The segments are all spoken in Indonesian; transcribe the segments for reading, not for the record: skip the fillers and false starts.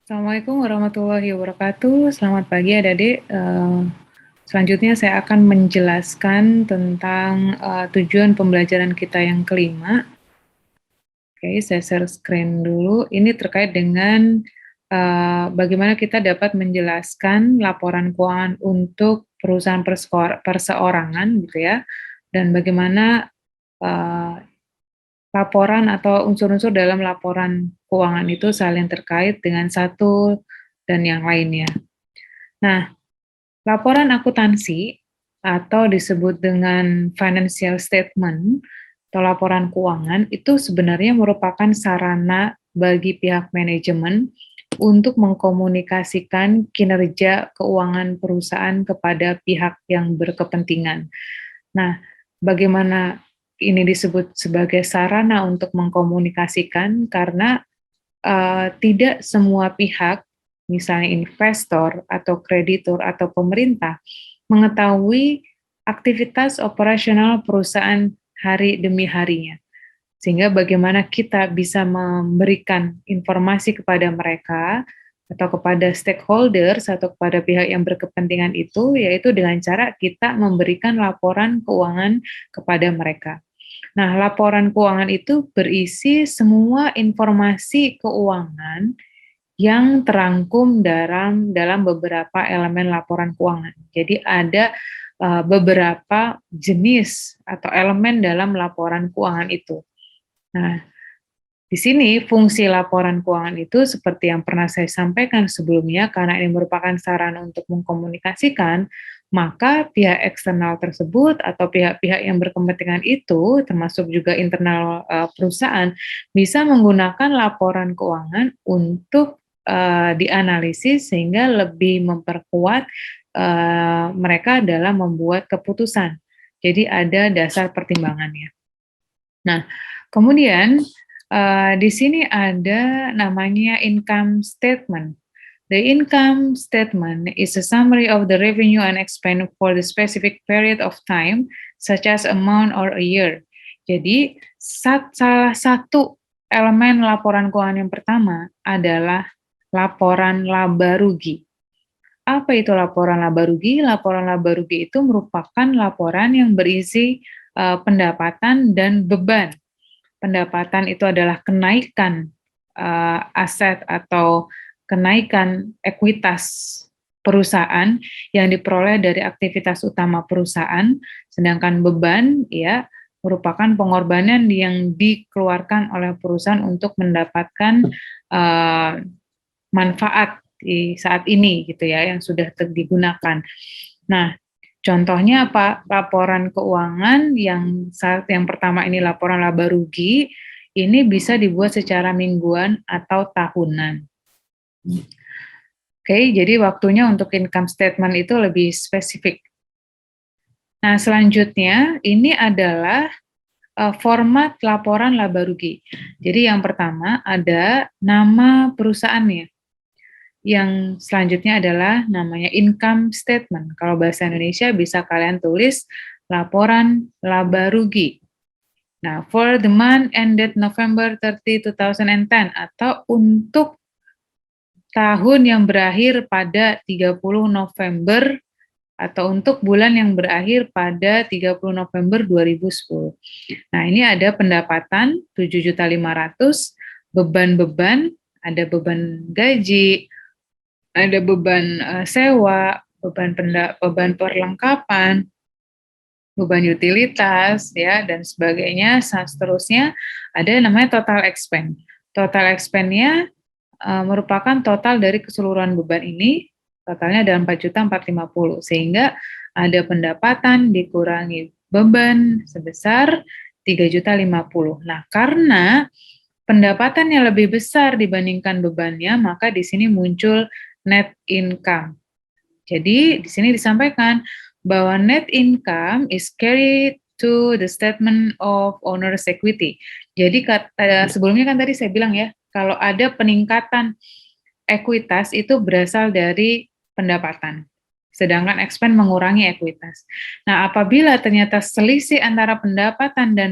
Assalamualaikum warahmatullahi wabarakatuh. Selamat pagi adik-adik. Selanjutnya saya akan menjelaskan tentang tujuan pembelajaran kita yang kelima. Oke, saya share screen dulu. Ini terkait dengan bagaimana kita dapat menjelaskan laporan keuangan untuk perusahaan perseorangan, gitu ya, dan bagaimana uh, laporan atau unsur-unsur dalam laporan keuangan itu saling terkait dengan satu dan yang lainnya. Nah, laporan akuntansi atau disebut dengan financial statement atau laporan keuangan itu sebenarnya merupakan sarana bagi pihak manajemen untuk mengkomunikasikan kinerja keuangan perusahaan kepada pihak yang berkepentingan. Nah, bagaimana ini disebut sebagai sarana untuk mengkomunikasikan? Karena tidak semua pihak, misalnya investor atau kreditur atau pemerintah, mengetahui aktivitas operasional perusahaan hari demi harinya. Sehingga bagaimana kita bisa memberikan informasi kepada mereka atau kepada stakeholders atau kepada pihak yang berkepentingan itu, yaitu dengan cara kita memberikan laporan keuangan kepada mereka. Nah, laporan keuangan itu berisi semua informasi keuangan yang terangkum dalam beberapa elemen laporan keuangan. Jadi ada beberapa jenis atau elemen dalam laporan keuangan itu. Nah, di sini fungsi laporan keuangan itu seperti yang pernah saya sampaikan sebelumnya, karena ini merupakan sarana untuk mengkomunikasikan, maka pihak eksternal tersebut atau pihak-pihak yang berkepentingan itu, termasuk juga internal perusahaan, bisa menggunakan laporan keuangan untuk dianalisis sehingga lebih memperkuat mereka dalam membuat keputusan. Jadi ada dasar pertimbangannya. Nah, kemudian di sini ada namanya income statement. The income statement is a summary of the revenue and expense for the specific period of time, such as a month or a year. Jadi, salah satu elemen laporan keuangan yang pertama adalah laporan laba rugi. Apa itu laporan laba rugi? Laporan laba rugi itu merupakan laporan yang berisi pendapatan dan beban. Pendapatan itu adalah kenaikan aset atau kenaikan ekuitas perusahaan yang diperoleh dari aktivitas utama perusahaan, sedangkan beban ya merupakan pengorbanan yang dikeluarkan oleh perusahaan untuk mendapatkan manfaat di saat ini gitu ya yang sudah digunakan. Nah, contohnya apa? Laporan keuangan yang pertama ini laporan laba rugi, ini bisa dibuat secara mingguan atau tahunan. Oke, jadi waktunya untuk income statement itu lebih spesifik. Nah, selanjutnya ini adalah format laporan laba rugi. Jadi yang pertama ada nama perusahaannya. Yang selanjutnya adalah namanya income statement. Kalau bahasa Indonesia bisa kalian tulis laporan laba rugi. Nah, for the month ended November 30, 2010 atau untuk tahun yang berakhir pada 30 November atau untuk bulan yang berakhir pada 30 November 2010. Nah, ini ada pendapatan 7.500.000, beban-beban, ada beban gaji, ada beban sewa, beban perlengkapan, beban utilitas, ya, dan sebagainya. Seterusnya ada namanya total expense. Total expense-nya merupakan total dari keseluruhan beban ini, totalnya ada 4.450.000, sehingga ada pendapatan dikurangi beban sebesar 3.050.000. Nah, karena pendapatannya lebih besar dibandingkan bebannya, maka di sini muncul net income. Jadi di sini disampaikan bahwa net income is carried to the statement of owner's equity. Jadi sebelumnya kan tadi saya bilang ya, kalau ada peningkatan ekuitas itu berasal dari pendapatan, sedangkan expense mengurangi ekuitas. Nah, apabila ternyata selisih antara pendapatan dan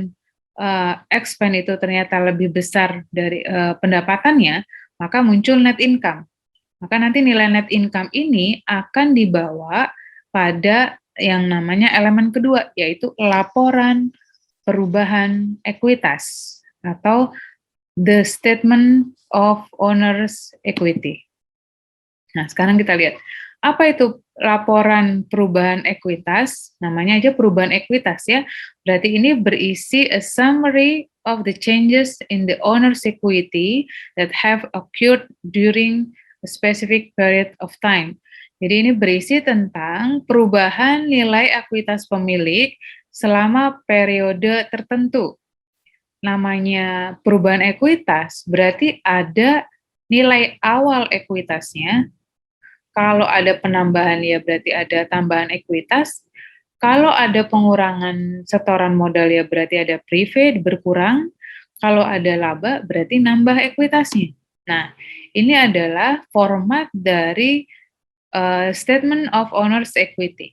expense itu ternyata lebih besar dari pendapatannya, maka muncul net income. Maka nanti nilai net income ini akan dibawa pada yang namanya elemen kedua, yaitu laporan perubahan ekuitas atau the statement of owner's equity. Nah, sekarang kita lihat. Apa itu laporan perubahan ekuitas? Namanya aja perubahan ekuitas ya. Berarti ini berisi a summary of the changes in the owner's equity that have occurred during a specific period of time. Jadi ini berisi tentang perubahan nilai ekuitas pemilik selama periode tertentu. Namanya perubahan ekuitas berarti ada nilai awal ekuitasnya. Kalau ada penambahan ya berarti ada tambahan ekuitas. Kalau ada pengurangan setoran modal ya berarti ada prepaid berkurang. Kalau ada laba berarti nambah ekuitasnya. Nah, ini adalah format dari statement of owner's equity.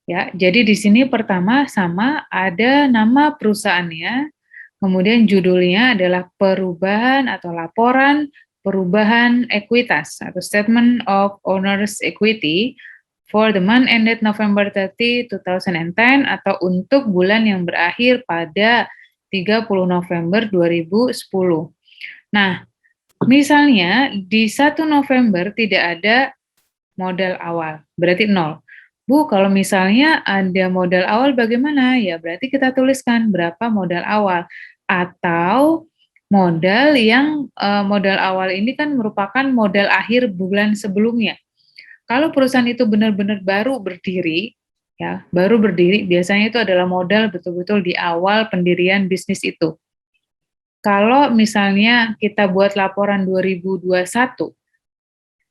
Ya, jadi di sini pertama sama ada nama perusahaannya, kemudian judulnya adalah perubahan atau laporan perubahan ekuitas atau Statement of Owner's Equity for the month ended November 30, 2010 atau untuk bulan yang berakhir pada 30 November 2010. Nah, misalnya di 1 November tidak ada modal awal, berarti 0. Bu, kalau misalnya ada modal awal bagaimana? Ya, berarti kita tuliskan berapa modal awal. Atau modal yang modal awal ini kan merupakan modal akhir bulan sebelumnya. Kalau perusahaan itu benar-benar baru berdiri, ya, baru berdiri, biasanya itu adalah modal betul-betul di awal pendirian bisnis itu. Kalau misalnya kita buat laporan 2021,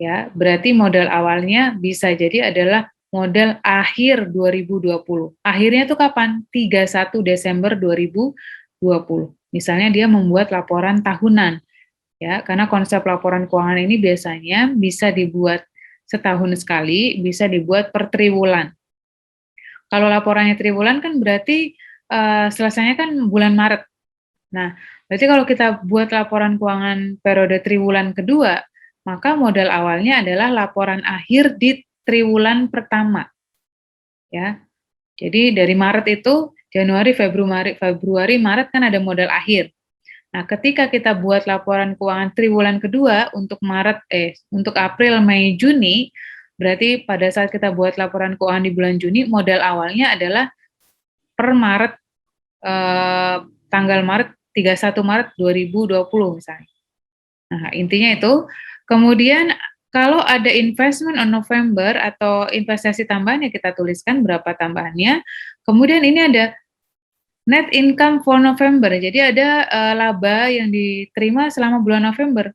ya, berarti modal awalnya bisa jadi adalah modal akhir 2020. Akhirnya itu kapan? 31 Desember 2020. Misalnya dia membuat laporan tahunan, ya, karena konsep laporan keuangan ini biasanya bisa dibuat setahun sekali, bisa dibuat per triwulan. Kalau laporannya triwulan kan berarti selesainya kan bulan Maret. Nah, berarti kalau kita buat laporan keuangan periode triwulan kedua, maka modal awalnya adalah laporan akhir di triwulan pertama. Ya. Jadi dari Maret itu Januari, Februari, Maret kan ada modal akhir. Nah, ketika kita buat laporan keuangan triwulan kedua untuk untuk April, Mei, Juni, berarti pada saat kita buat laporan keuangan di bulan Juni, modal awalnya adalah per Maret tanggal Maret 31 Maret 2020 misalnya. Nah, intinya itu. Kemudian kalau ada investment on November atau investasi tambahan ya kita tuliskan berapa tambahannya. Kemudian ini ada net income for November. Jadi ada laba yang diterima selama bulan November.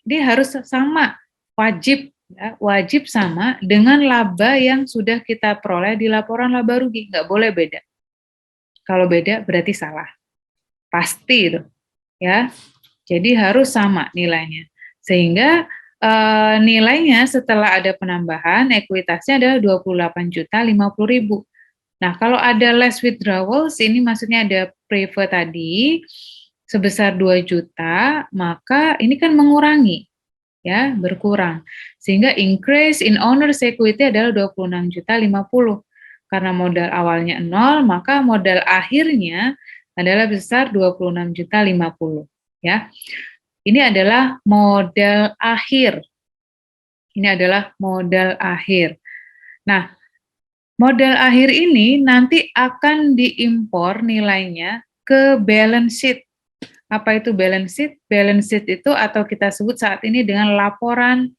Dia harus sama, wajib ya, wajib sama dengan laba yang sudah kita peroleh di laporan laba rugi, nggak boleh beda. Kalau beda berarti salah. Pasti itu, ya. Jadi harus sama nilainya. Sehingga nilainya setelah ada penambahan ekuitasnya adalah 28.050.000. Nah, kalau ada less withdrawals ini maksudnya ada preferred tadi sebesar 2 juta, maka ini kan mengurangi ya, berkurang. Sehingga increase in owner's equity adalah 26.050. Karena modal awalnya 0, maka modal akhirnya adalah besar 26.050 ya. Ini adalah modal akhir. Ini adalah modal akhir. Nah, modal akhir ini nanti akan diimpor nilainya ke balance sheet. Apa itu balance sheet? Balance sheet itu atau kita sebut saat ini dengan laporan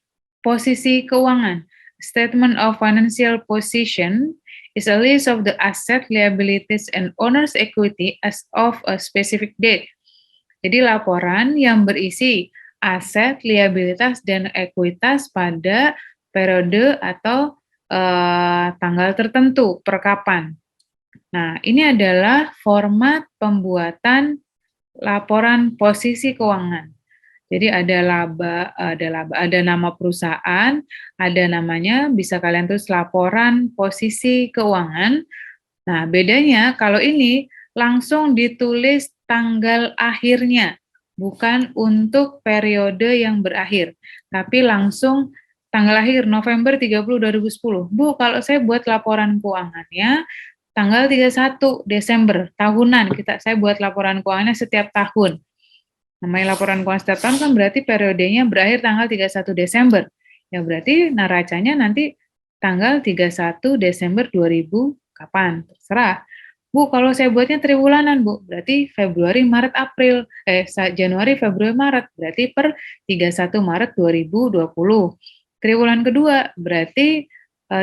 posisi keuangan. Statement of financial position is a list of the asset, liabilities, and owner's equity as of a specific date. Jadi laporan yang berisi aset, liabilitas, dan ekuitas pada periode atau tanggal tertentu, per kapan. Nah, ini adalah format pembuatan laporan posisi keuangan. Jadi ada ada nama perusahaan, ada namanya, bisa kalian tulis laporan posisi keuangan. Nah, bedanya kalau ini langsung ditulis tanggal akhirnya, bukan untuk periode yang berakhir, tapi langsung tanggal lahir November 30 2010. Bu, kalau saya buat laporan keuangannya tanggal 31 Desember tahunan, saya buat laporan keuangannya setiap tahun. Namanya laporan keuangan setiap tahun kan berarti periodenya berakhir tanggal 31 Desember. Ya berarti neracanya nanti tanggal 31 Desember 2000 kapan? Terserah. Bu, kalau saya buatnya triwulanan, Bu, berarti Februari, Maret, April. Januari, Februari, Maret. Berarti per 31 Maret 2020. Triwulan kedua berarti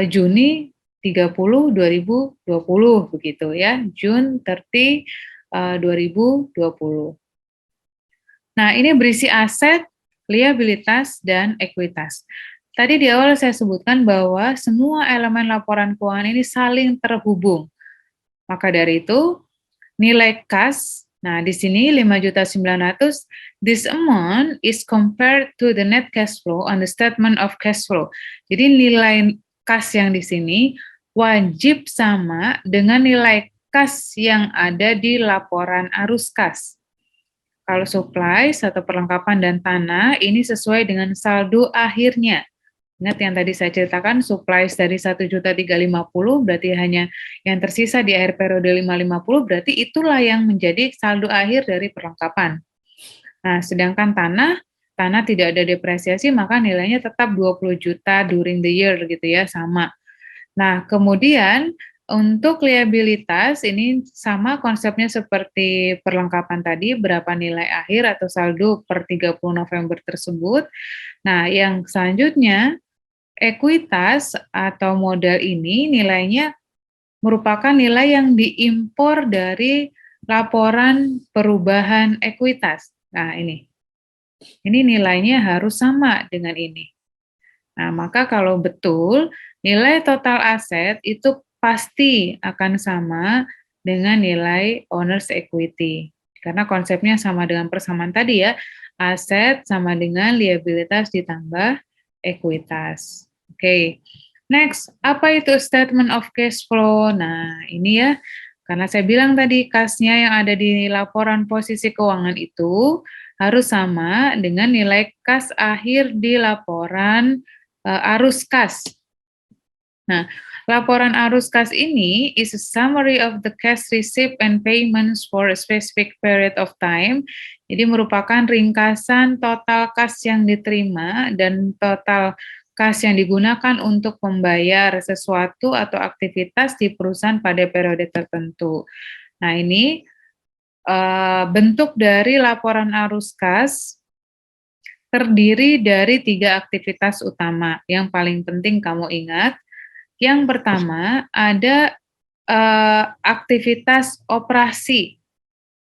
Juni 30 2020 begitu ya. June 30 2020. Nah, ini berisi aset, liabilitas, dan ekuitas. Tadi di awal saya sebutkan bahwa semua elemen laporan keuangan ini saling terhubung. Maka dari itu, nilai kas, nah di sini 5.900.000, this amount is compared to the net cash flow on the statement of cash flow. Jadi nilai kas yang di sini wajib sama dengan nilai kas yang ada di laporan arus kas. Kalau supplies atau perlengkapan dan tanah, ini sesuai dengan saldo akhirnya. Ingat yang tadi saya ceritakan, supplies dari 1.350.000 berarti hanya yang tersisa di akhir periode 550, berarti itulah yang menjadi saldo akhir dari perlengkapan. Nah, sedangkan tanah tidak ada depresiasi, maka nilainya tetap 20 juta during the year gitu ya, sama. Nah, kemudian untuk liabilitas ini sama konsepnya seperti perlengkapan tadi, berapa nilai akhir atau saldo per 30 November tersebut. Nah, yang selanjutnya, ekuitas atau modal ini nilainya merupakan nilai yang diimpor dari laporan perubahan ekuitas. Nah, ini nilainya harus sama dengan ini. Nah, maka kalau betul, nilai total aset itu pasti akan sama dengan nilai owner's equity. Karena konsepnya sama dengan persamaan tadi ya, aset sama dengan liabilitas ditambah ekuitas. Oke, next, apa itu statement of cash flow? Nah, ini ya, karena saya bilang tadi kasnya yang ada di laporan posisi keuangan itu harus sama dengan nilai kas akhir di laporan arus kas. Nah, laporan arus kas ini is a summary of the cash receipt and payments for a specific period of time. Jadi merupakan ringkasan total kas yang diterima dan total kas yang digunakan untuk membayar sesuatu atau aktivitas di perusahaan pada periode tertentu. Nah, ini bentuk dari laporan arus kas terdiri dari 3 aktivitas utama. Yang paling penting kamu ingat, yang pertama ada aktivitas operasi.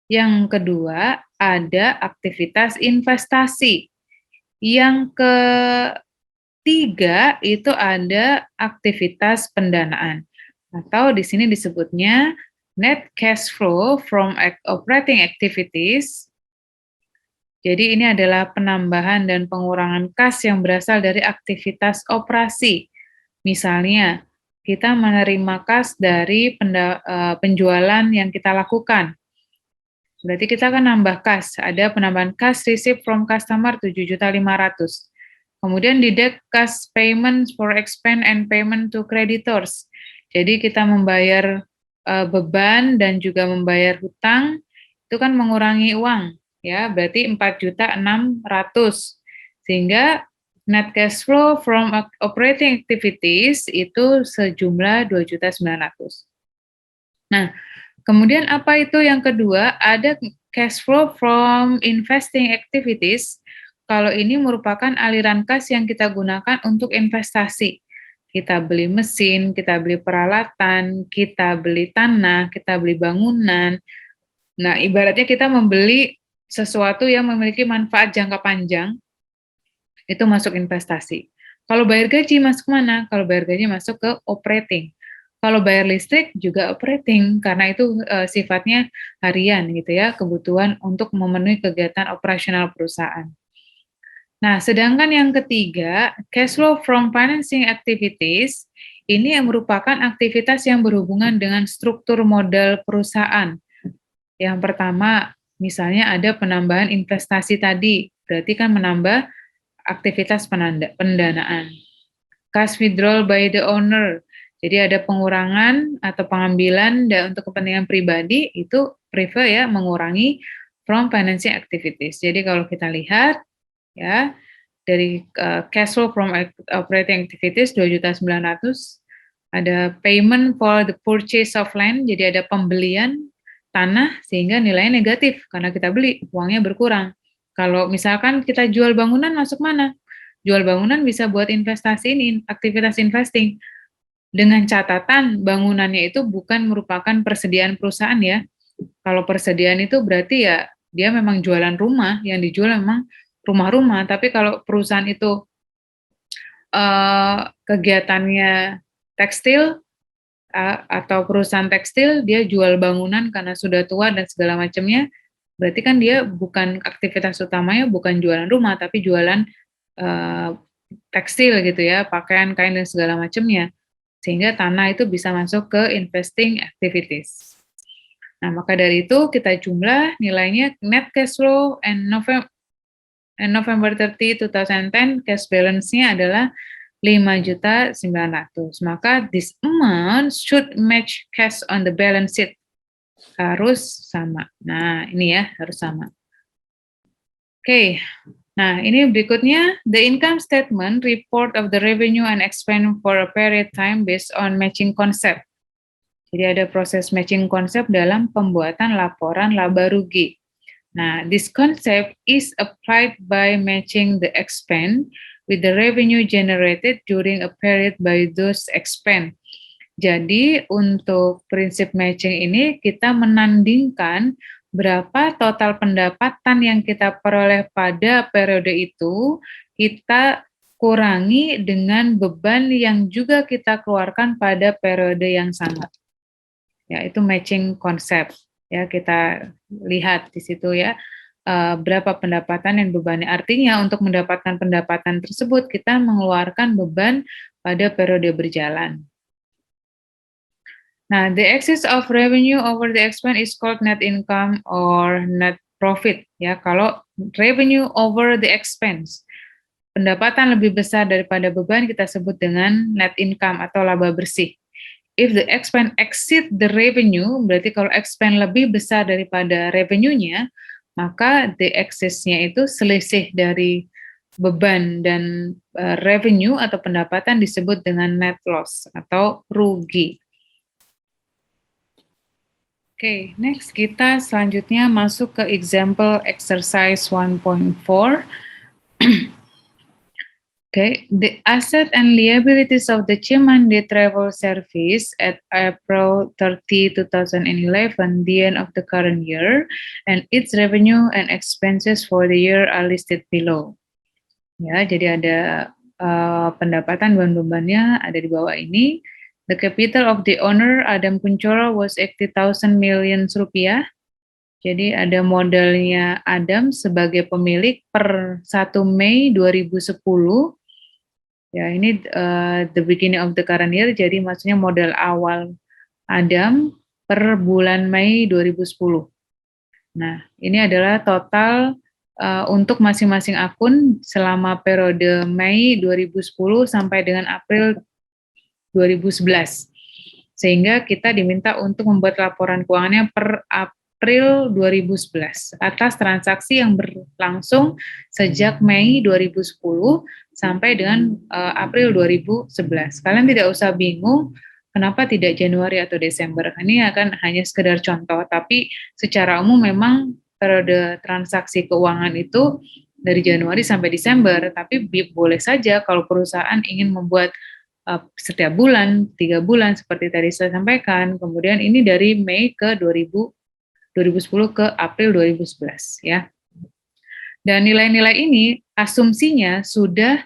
Yang kedua ada aktivitas investasi. Yang ketiga itu ada aktivitas pendanaan. Atau di sini disebutnya net cash flow from operating activities. Jadi ini adalah penambahan dan pengurangan kas yang berasal dari aktivitas operasi. Misalnya, kita menerima kas dari penjualan yang kita lakukan. Berarti kita akan nambah kas. Ada penambahan kas receipt from customer 7.500.000. Kemudian deduct cash payment for expense and payment to creditors. Jadi kita membayar beban dan juga membayar hutang, itu kan mengurangi uang. Ya, berarti 4.600.000. Sehingga net cash flow from operating activities itu sejumlah 2.900.000. Nah, kemudian apa itu yang kedua? Ada cash flow from investing activities. Kalau ini merupakan aliran kas yang kita gunakan untuk investasi. Kita beli mesin, kita beli peralatan, kita beli tanah, kita beli bangunan. Nah, ibaratnya kita membeli sesuatu yang memiliki manfaat jangka panjang, itu masuk investasi. Kalau bayar gaji masuk mana? Kalau bayar gaji masuk ke operating. Kalau bayar listrik juga operating, karena itu sifatnya harian gitu ya, kebutuhan untuk memenuhi kegiatan operasional perusahaan. Nah, sedangkan yang ketiga, cash flow from financing activities, ini yang merupakan aktivitas yang berhubungan dengan struktur modal perusahaan. Yang pertama, Misalnya ada penambahan investasi tadi, berarti kan menambah aktivitas pendanaan. Cash withdrawal by the owner, jadi ada pengurangan atau pengambilan dan untuk kepentingan pribadi itu prefer ya mengurangi from financing activities. Jadi kalau kita lihat ya dari cash flow from operating activities 2.900.000, ada payment for the purchase of land, jadi ada pembelian tanah sehingga nilainya negatif karena kita beli, uangnya berkurang. Kalau misalkan kita jual bangunan masuk mana? Jual bangunan bisa buat investasi ini, aktivitas investing. Dengan catatan bangunannya itu bukan merupakan persediaan perusahaan ya. Kalau persediaan itu berarti ya dia memang jualan rumah, yang dijual memang rumah-rumah. Tapi kalau perusahaan itu kegiatannya tekstil atau perusahaan tekstil, dia jual bangunan karena sudah tua dan segala macamnya, berarti kan dia bukan aktivitas utamanya bukan jualan rumah, tapi jualan tekstil gitu ya, pakaian, kain dan segala macamnya. Sehingga tanah itu bisa masuk ke investing activities. Nah, maka dari itu kita jumlah nilainya net cash flow and November 30, 2010 cash balance-nya adalah 5.900.000. Maka this amount should match cash on the balance sheet. Harus sama. Nah, ini ya, harus sama. Oke. Nah, ini berikutnya, the income statement report of the revenue and expense for a period time based on matching concept. Jadi ada proses matching concept dalam pembuatan laporan laba rugi. Nah, this concept is applied by matching the expense with the revenue generated during a period by those expense. Jadi untuk prinsip matching ini kita menandingkan berapa total pendapatan yang kita peroleh pada periode itu, kita kurangi dengan beban yang juga kita keluarkan pada periode yang sama. Ya, itu matching konsep. Ya, kita lihat di situ ya, berapa pendapatan dan bebannya. Artinya untuk mendapatkan pendapatan tersebut, kita mengeluarkan beban pada periode berjalan. Nah, the excess of revenue over the expense is called net income or net profit. Ya, kalau revenue over the expense, pendapatan lebih besar daripada beban kita sebut dengan net income atau laba bersih. If the expense exceed the revenue, berarti kalau expense lebih besar daripada revenue-nya, maka the excess-nya itu selisih dari beban dan revenue atau pendapatan disebut dengan net loss atau rugi. Oke, next kita selanjutnya masuk ke example exercise 1.4. Okay, the asset and liabilities of the Chimande Travel Service at April 30, 2011, the end of the current year, and its revenue and expenses for the year are listed below. Ya, jadi ada pendapatan dan bebannya ada di bawah ini. The capital of the owner, Adam Kunchoro, was 80,000 million rupiah. Jadi ada modalnya Adam sebagai pemilik per 1 Mei 2010. Ya, ini the beginning of the current year, jadi maksudnya modal awal Adam per bulan Mei 2010. Nah, ini adalah total untuk masing-masing akun selama periode Mei 2010 sampai dengan April 2011. Sehingga kita diminta untuk membuat laporan keuangannya per April 2011 atas transaksi yang berlangsung sejak Mei 2010 sampai dengan April 2011. Kalian tidak usah bingung kenapa tidak Januari atau Desember. Ini akan hanya sekedar contoh, tapi secara umum memang periode transaksi keuangan itu dari Januari sampai Desember, tapi boleh saja kalau perusahaan ingin membuat setiap bulan, 3 bulan seperti tadi saya sampaikan, kemudian ini dari Mei ke 2010 ke April 2011 ya. Dan nilai-nilai ini asumsinya sudah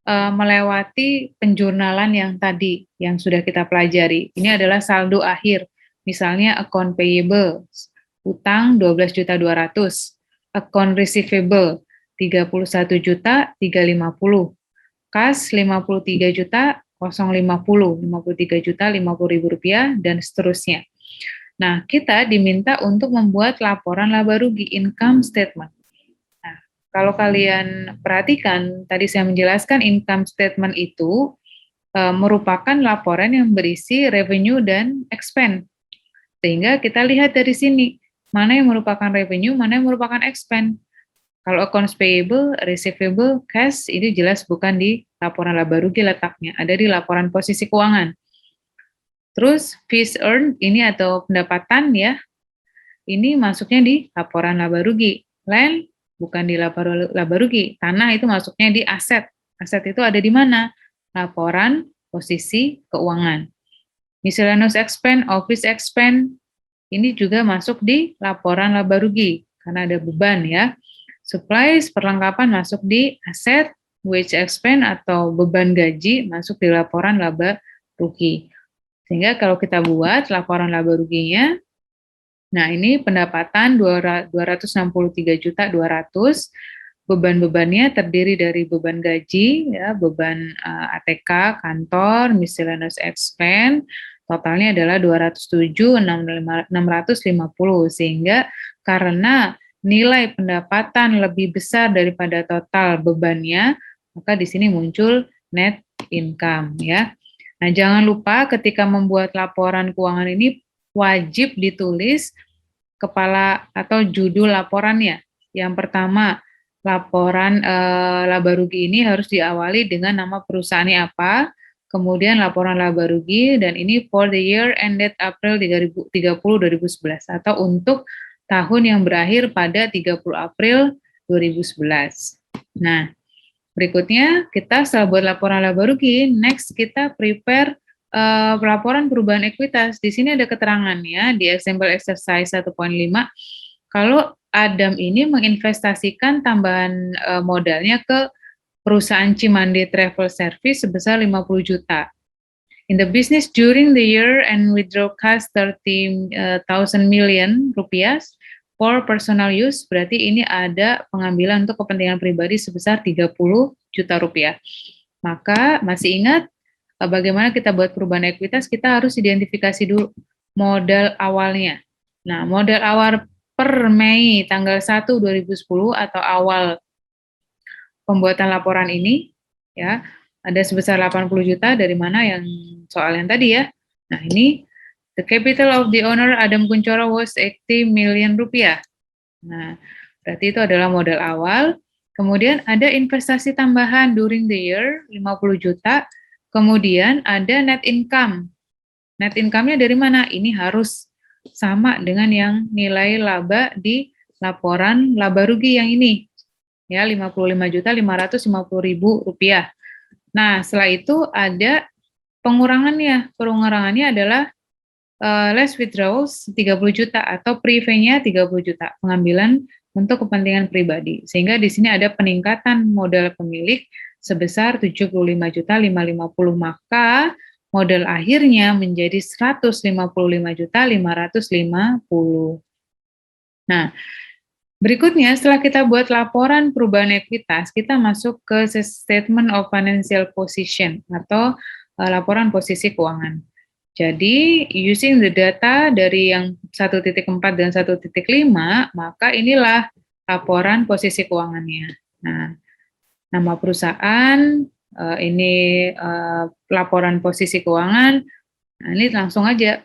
melewati penjurnalan yang tadi yang sudah kita pelajari. Ini adalah saldo akhir. Misalnya account payable, utang 12.200.000, account receivable 31.350.000, kas 53.050.000, 53.050.000 rupiah dan seterusnya. Nah, kita diminta untuk membuat laporan laba rugi, income statement. Nah, kalau kalian perhatikan, tadi saya menjelaskan income statement itu merupakan laporan yang berisi revenue dan expense. Sehingga kita lihat dari sini, mana yang merupakan revenue, mana yang merupakan expense. Kalau accounts payable, receivable, cash, itu jelas bukan di laporan laba rugi letaknya, ada di laporan posisi keuangan. Terus fees earned ini atau pendapatan ya, ini masuknya di laporan laba rugi. Land bukan di laporan laba rugi. Tanah itu masuknya di aset. Aset itu ada di mana? Laporan posisi keuangan. Miscellaneous expense, office expense, ini juga masuk di laporan laba rugi karena ada beban ya. Supplies, perlengkapan masuk di aset, wage expense atau beban gaji masuk di laporan laba rugi. Sehingga kalau kita buat laporan laba ruginya, nah ini pendapatan 263.200.000, beban-bebannya terdiri dari beban gaji, ya, beban ATK, kantor, miscellaneous expense, totalnya adalah 207.650, sehingga karena nilai pendapatan lebih besar daripada total bebannya, maka di sini muncul net income ya. Nah, jangan lupa ketika membuat laporan keuangan ini wajib ditulis kepala atau judul laporannya. Yang pertama, laporan laba rugi ini harus diawali dengan nama perusahaannya apa, kemudian laporan laba rugi, dan ini for the year ended April 30 2011 atau untuk tahun yang berakhir pada 30 April 2011. Nah, berikutnya kita setelah buat laporan laba rugi, next kita prepare laporan perubahan ekuitas. Di sini ada keterangannya di example exercise 1.5. Kalau Adam ini menginvestasikan tambahan modalnya ke perusahaan Cimande Travel Service sebesar 50 juta. In the business during the year and withdraw cash 30,000 million rupiah for personal use, berarti ini ada pengambilan untuk kepentingan pribadi sebesar 30 juta rupiah. Maka masih ingat bagaimana kita buat perubahan ekuitas, kita harus identifikasi dulu modal awalnya. Nah, modal awal per Mei tanggal 1 2010 atau awal pembuatan laporan ini ya, ada sebesar 80 juta, dari mana yang soal yang tadi ya. Nah, ini the capital of the owner Adam Kunchoro was 80 million rupiah. Nah, berarti itu adalah modal awal. Kemudian ada investasi tambahan during the year 50 juta. Kemudian ada net income. Net income-nya dari mana? Ini harus sama dengan yang nilai laba di laporan laba rugi yang ini. Ya, 55.550.000 rupiah. Nah, setelah itu ada pengurangannya. Pengurangannya adalah less withdrawals 30 juta atau prepay-nya 30 juta, pengambilan untuk kepentingan pribadi. Sehingga di sini ada peningkatan modal pemilik sebesar 75.550, maka modal akhirnya menjadi 155.550. Nah, berikutnya setelah kita buat laporan perubahan ekuitas, kita masuk ke statement of financial position atau laporan posisi keuangan. Jadi, using the data dari yang 1.4 dan 1.5, maka inilah laporan posisi keuangannya. Nah, nama perusahaan, ini laporan posisi keuangan, nah ini langsung aja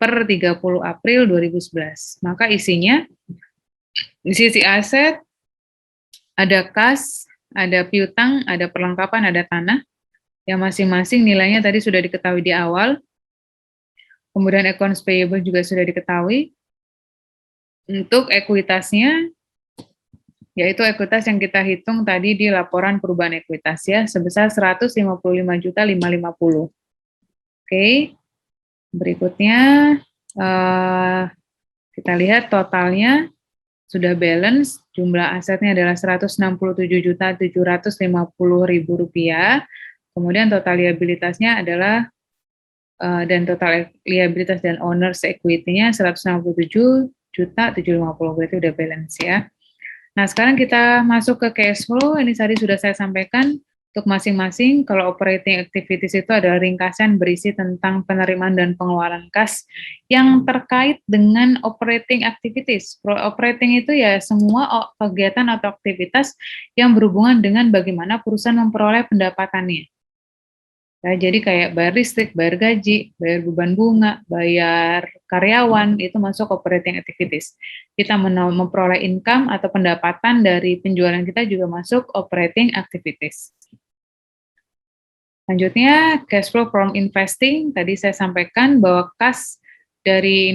per 30 April 2011. Maka isinya, di sisi aset, ada kas, ada piutang, ada perlengkapan, ada tanah, yang masing-masing nilainya tadi sudah diketahui di awal. Kemudian accounts payable juga sudah diketahui. Untuk ekuitasnya, yaitu ekuitas yang kita hitung tadi di laporan perubahan ekuitas ya, sebesar 155.550. Oke, berikutnya kita lihat totalnya sudah balance, jumlah asetnya adalah 167.750.000 rupiah. Kemudian total liabilitasnya adalah dan total liabilitas dan owners equity-nya 167.750, berarti udah balance ya. Nah, sekarang kita masuk ke cash flow. Ini tadi sudah saya sampaikan Untuk masing-masing, kalau operating activities itu adalah ringkasan berisi tentang penerimaan dan pengeluaran kas yang terkait dengan operating activities. Operating itu ya semua kegiatan atau aktivitas yang berhubungan dengan bagaimana perusahaan memperoleh pendapatannya. Ya, jadi kayak bayar listrik, bayar gaji, bayar beban bunga, bayar karyawan, itu masuk operating activities. Kita memperoleh income atau pendapatan dari penjualan kita juga masuk operating activities. Selanjutnya, cash flow from investing. Tadi saya sampaikan bahwa kas dari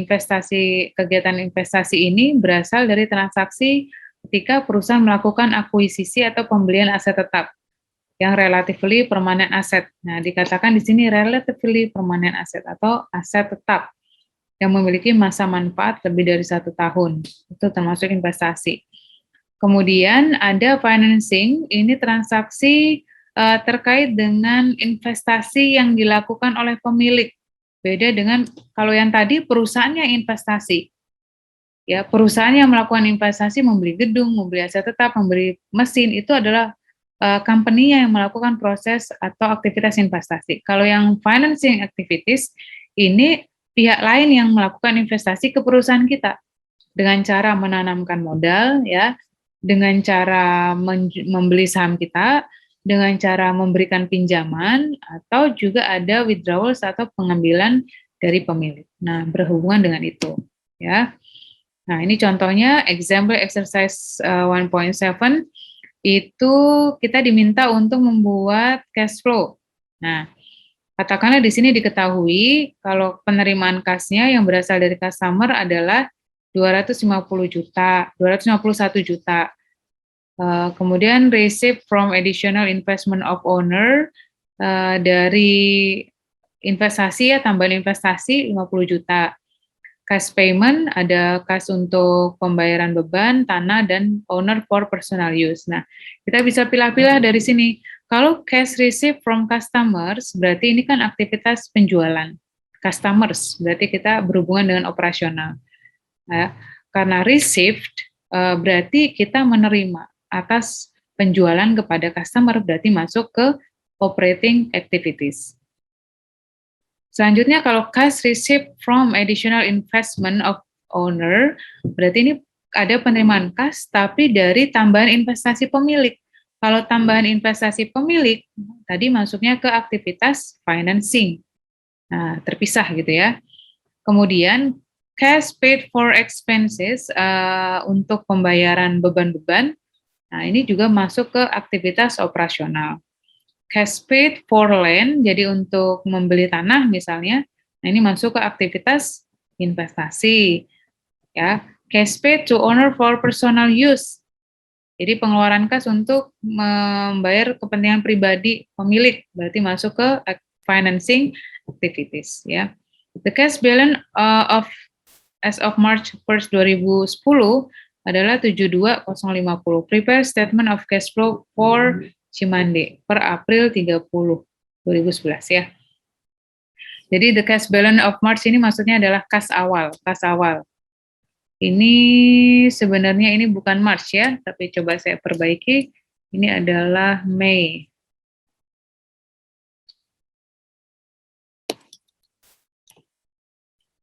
kegiatan investasi ini berasal dari transaksi ketika perusahaan melakukan akuisisi atau pembelian aset tetap yang relatively permanent asset. Nah, dikatakan di sini relatively permanent asset atau aset tetap yang memiliki masa manfaat lebih dari 1 tahun. Itu termasuk investasi. Kemudian ada financing, ini transaksi terkait dengan investasi yang dilakukan oleh pemilik. Beda dengan kalau yang tadi perusahaannya investasi. Ya, perusahaan yang melakukan investasi, membeli gedung, membeli aset tetap, membeli mesin, itu adalah company yang melakukan proses atau aktivitas investasi. Kalau yang financing activities, ini pihak lain yang melakukan investasi ke perusahaan kita dengan cara menanamkan modal, ya, dengan cara membeli saham kita, dengan cara memberikan pinjaman, atau juga ada withdrawals atau pengambilan dari pemilik. Nah, berhubungan dengan itu, ya. Nah, ini contohnya example exercise 1.7 itu kita diminta untuk membuat cash flow. Nah, katakanlah di sini diketahui kalau penerimaan kasnya yang berasal dari customer adalah 250 juta, 251 juta. Kemudian receipt from additional investment of owner dari investasi ya, tambahan investasi 50 juta. Cash payment, ada kas untuk pembayaran beban, tanah, dan owner for personal use. Nah, kita bisa pilih-pilih dari sini. Kalau cash receipt from customers, berarti ini kan aktivitas penjualan. Customers, berarti kita berhubungan dengan operasional. Nah, karena received, berarti kita menerima atas penjualan kepada customer, berarti masuk ke operating activities. Selanjutnya kalau cash receipt from additional investment of owner, berarti ini ada penerimaan kas tapi dari tambahan investasi pemilik. Kalau tambahan investasi pemilik, tadi masuknya ke aktivitas financing. Nah, terpisah gitu ya. Kemudian cash paid for expenses untuk pembayaran beban-beban. Nah, ini juga masuk ke aktivitas operasional. Cash paid for land, jadi untuk membeli tanah misalnya, nah ini masuk ke aktivitas investasi. Ya, cash paid to owner for personal use, jadi pengeluaran kas untuk membayar kepentingan pribadi pemilik, berarti masuk ke financing activities. Ya, the cash balance as of March 1st 2010 adalah 72.050. Prepare statement of cash flow for Cimande per April 30, 2011 ya. Jadi the cash balance of March ini maksudnya adalah kas awal, Ini sebenarnya ini bukan March ya, tapi coba saya perbaiki. Ini adalah Mei.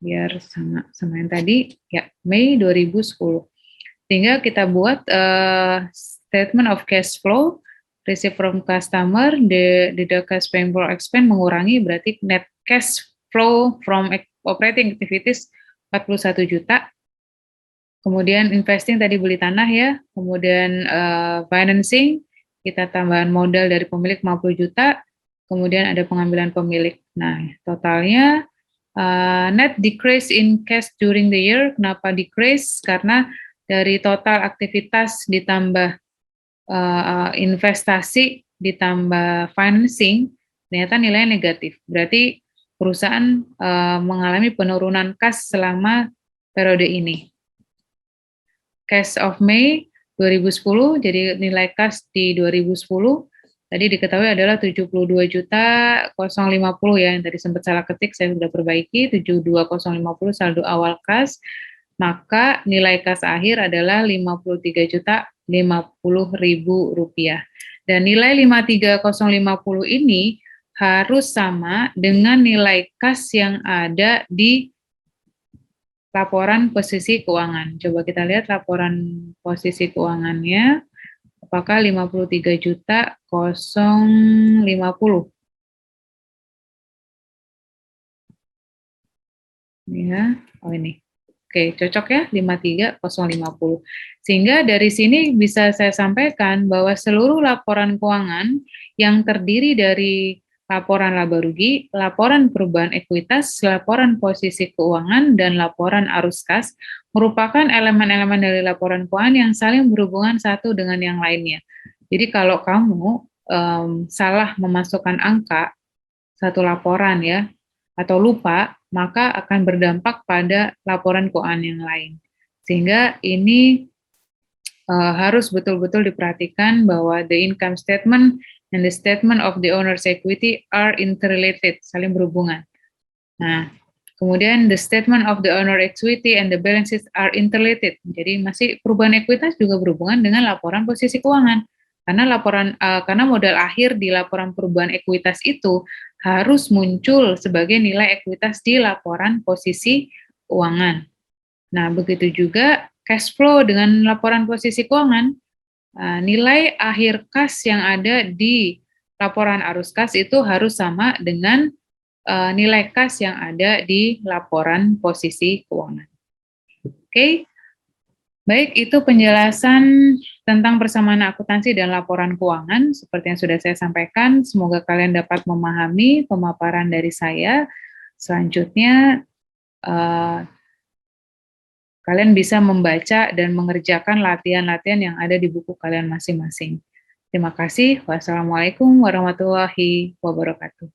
Biar sama yang tadi, ya Mei 2010. Sehingga kita buat statement of cash flow, receive from customer, the cash payment for expense mengurangi, berarti net cash flow from operating activities 41 juta. Kemudian investing tadi beli tanah ya, kemudian financing, kita tambahan modal dari pemilik 50 juta, kemudian ada pengambilan pemilik. Nah, totalnya net decrease in cash during the year. Kenapa decrease? Karena dari total aktivitas ditambah investasi ditambah financing, ternyata nilainya negatif. Berarti perusahaan mengalami penurunan kas selama periode ini. Cash of May 2010, jadi nilai kas di 2010 tadi diketahui adalah 72.050 ya, yang tadi sempat salah ketik, saya sudah perbaiki, 72.050 saldo awal kas, maka nilai kas akhir adalah 53.050.000 rupiah. Dan nilai 53050 ini harus sama dengan nilai kas yang ada di laporan posisi keuangan. Coba kita lihat laporan posisi keuangannya, apakah 53.050. Ya, oh ini. Oke, cocok ya 53050. Sehingga dari sini bisa saya sampaikan bahwa seluruh laporan keuangan yang terdiri dari laporan laba rugi, laporan perubahan ekuitas, laporan posisi keuangan, dan laporan arus kas merupakan elemen-elemen dari laporan keuangan yang saling berhubungan satu dengan yang lainnya. Jadi kalau kamu salah memasukkan angka satu laporan ya, atau lupa, maka akan berdampak pada laporan keuangan yang lain. Sehingga ini harus betul-betul diperhatikan bahwa the income statement and the statement of the owner's equity are interrelated, saling berhubungan. Nah, kemudian the statement of the owner equity and the balance sheet are interrelated. Jadi masih perubahan ekuitas juga berhubungan dengan laporan posisi keuangan. Karena modal akhir di laporan perubahan ekuitas itu harus muncul sebagai nilai ekuitas di laporan posisi keuangan. Nah, begitu juga cash flow dengan laporan posisi keuangan. Nilai akhir kas yang ada di laporan arus kas itu harus sama dengan nilai kas yang ada di laporan posisi keuangan. Oke, baik, itu penjelasan tentang persamaan akuntansi dan laporan keuangan. Seperti yang sudah saya sampaikan, semoga kalian dapat memahami pemaparan dari saya. Selanjutnya, kalian bisa membaca dan mengerjakan latihan-latihan yang ada di buku kalian masing-masing. Terima kasih. Wassalamualaikum warahmatullahi wabarakatuh.